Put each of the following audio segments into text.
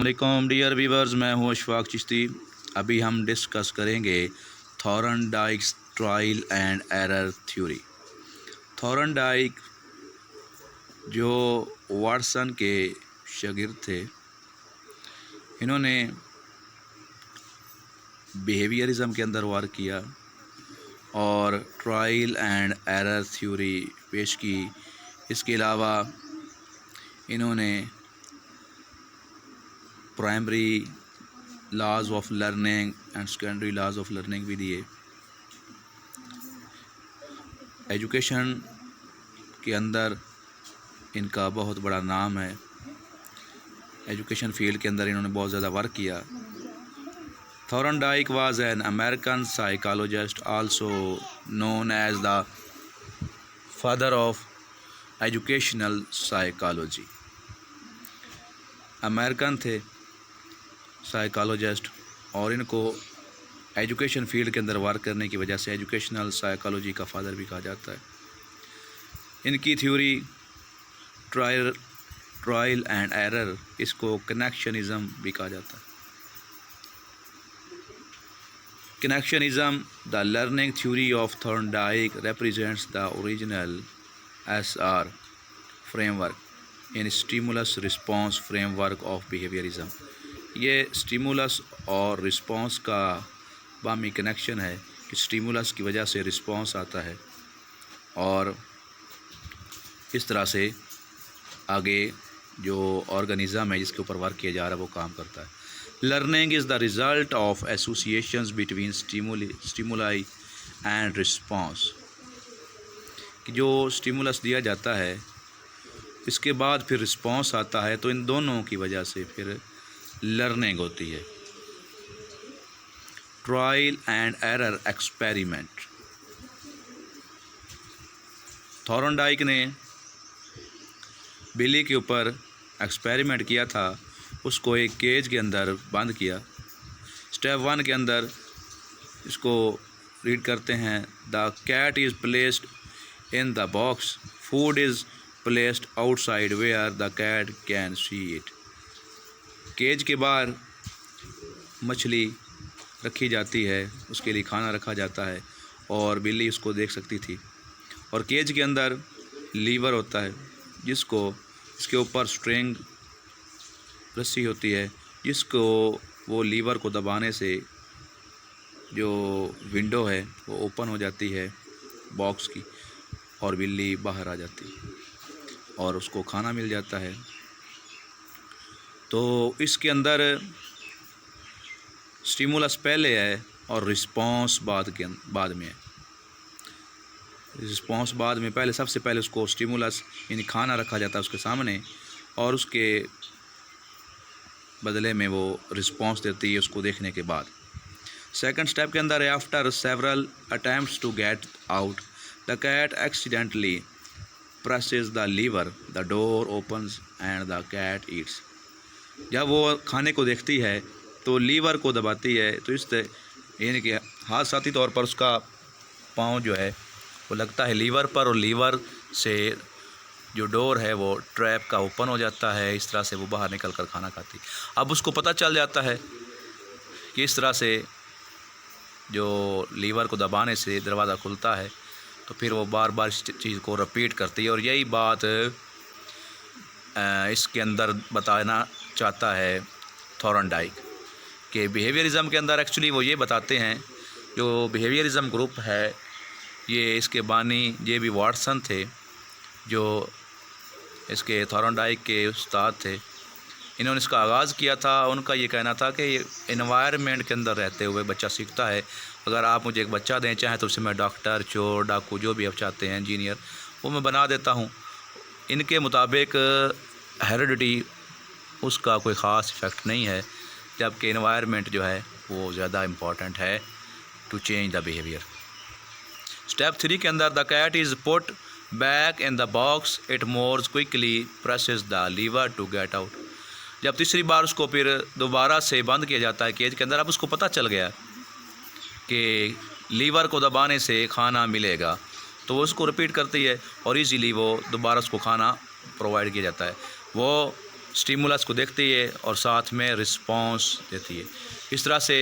अस्सलामुअलैकुम dear viewers, मैं हूं अशफाक चिश्ती। अभी हम डिस्कस करेंगे Thorndike's trial and error theory. Thorndike जो वाटसन के शागिर्द थे, इन्होंने बिहेवियरिज्म के अंदर वर्क किया और ट्रायल एंड एरर थ्योरी पेश की। इसके अलावा इन्होंने primary laws of learning and secondary laws of learning भी दिए। एजुकेशन के अंदर इनका बहुत बड़ा नाम है। एजुकेशन फील्ड के अंदर इन्होंने बहुत ज़्यादा वर्क किया। Thorndike was an American psychologist also known as the father of educational psychology. American थे साइकोलॉजिस्ट और इनको एजुकेशन फील्ड के अंदर वर्क करने की वजह से एजुकेशनल साइकोलॉजी का फादर भी कहा जाता है। इनकी थ्योरी ट्रायल एंड एरर, इसको कनेक्शनिज़म भी कहा जाता है। Connectionism, the learning theory of Thorndike represents the original SR framework in stimulus response framework of behaviorism। ये स्टिमुलस और रिस्पॉन्स का बामी कनेक्शन है कि स्टिमुलस की वजह से रिस्पॉन्स आता है और इस तरह से आगे जो ऑर्गेनिज़म है जिसके ऊपर वर्क किया जा रहा है वो काम करता है। Learning is the result of associations between stimuli and response, कि जो स्टिमुलस दिया जाता है इसके बाद फिर रिस्पॉन्स आता है, तो इन दोनों की वजह से फिर लर्निंग होती है। Trial and error experiment, Thorndike ने बिल्ली के ऊपर एक्सपेरिमेंट किया था। उसको एक केज के अंदर बंद किया। स्टेप 1 के अंदर इसको रीड करते हैं, the cat is placed in the box, food is placed outside where the cat can see it. Cage के बाहर मछली रखी जाती है, उसके लिए खाना रखा जाता है और बिल्ली उसको देख सकती थी। और केज के अंदर लीवर होता है जिसको इसके ऊपर स्ट्रिंग रस्सी होती है जिसको वो लीवर को दबाने से जो विंडो है वो ओपन हो जाती है बॉक्स की और बिल्ली बाहर आ जाती है और उसको खाना मिल जाता है। तो इसके अंदर स्टिमुलस पहले है और रिस्पॉन्स बाद में है। रिस्पॉन्स बाद में, पहले सबसे पहले उसको स्टिमुलस यानी खाना रखा जाता है उसके सामने और उसके बदले में वो रिस्पॉन्स देती है उसको देखने के बाद। सेकंड स्टेप के अंदर है, after several attempts to get out the cat accidentally presses the lever, the door opens and the cat eats. जब वो खाने को देखती है तो लीवर को दबाती है, तो इस यानी कि हादसाती तौर पर उसका पाँव जो है वो लगता है लीवर पर और लीवर से जो डोर है वो ट्रैप का ओपन हो जाता है। इस तरह से वो बाहर निकल कर खाना खाती। अब उसको पता चल जाता है कि इस तरह से जो लीवर को दबाने से दरवाज़ा खुलता है, तो फिर वो बार बार इस चीज़ को रिपीट करती है। और यही बात इसके अंदर बताना चाहता है थॉर्नडाइक कि बिहेवियरिज्म के अंदर एक्चुअली वो ये बताते हैं, जो बिहेवियरिज्म ग्रुप है ये इसके बानी जे.बी. वाटसन थे जो इसके थॉर्नडाइक के उस्ताद थे। इन्होंने इसका आगाज़ किया था। उनका ये कहना था कि एनवायरनमेंट के अंदर रहते हुए बच्चा सीखता है। अगर आप मुझे एक बच्चा दें चाहे तो उसे मैं डॉक्टर, चोर, डाकू, जो भी आप चाहते हैं, इंजीनियर, वो मैं बना देता हूँ। इनके मुताबिक हेरिडिटी उसका कोई ख़ास इफ़ेक्ट नहीं है, जबकि एनवायरनमेंट जो है वो ज़्यादा इम्पॉर्टेंट है to change the behaviour. Step 3 के अंदर, the cat is put back in the box, it more quickly presses the lever to get out. जब तीसरी बार उसको फिर दोबारा से बंद किया जाता है केज के अंदर, अब उसको पता चल गया कि लीवर को दबाने से खाना मिलेगा, तो वो उसको रिपीट करती है और इजीली वो दोबारा उसको खाना प्रोवाइड किया जाता है। वो स्टिमुलस को देखती है और साथ में रिस्पॉन्स देती है। इस तरह से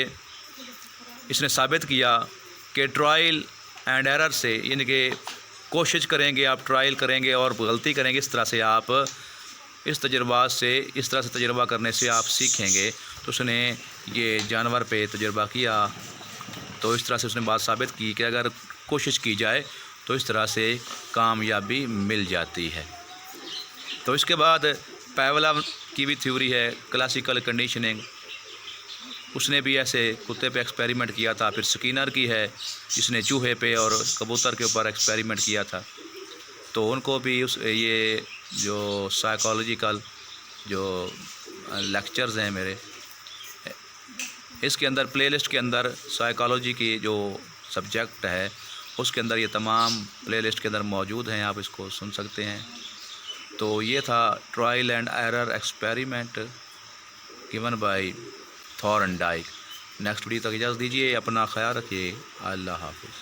इसने साबित किया कि ट्रायल एंड एरर से, यानी कि कोशिश करेंगे आप, ट्रायल करेंगे और गलती करेंगे, इस तरह से आप इस तरह से तजुर्बा करने से आप सीखेंगे। तो उसने ये जानवर पे तजुर्बा किया, तो इस तरह से उसने बात साबित की कि अगर कोशिश की जाए तो इस तरह से कामयाबी मिल जाती है। तो इसके बाद पावलोव की भी थ्योरी है क्लासिकल कंडीशनिंग, उसने भी ऐसे कुत्ते पे एक्सपेरिमेंट किया था। फिर स्किनर की है जिसने चूहे पे और कबूतर के ऊपर एक्सपेरिमेंट किया था। तो उनको भी ये जो साइकोलॉजिकल जो लेक्चर्स हैं मेरे, इसके अंदर प्लेलिस्ट के अंदर साइकोलॉजी की जो सब्जेक्ट है उसके अंदर ये तमाम प्लेलिस्ट के अंदर मौजूद हैं, आप इसको सुन सकते हैं। तो ये था trial and error experiment given by Thorndike. Next video तक इजाज़त दीजिए, अपना ख्याल रखिए, अल्लाह हाफिज़।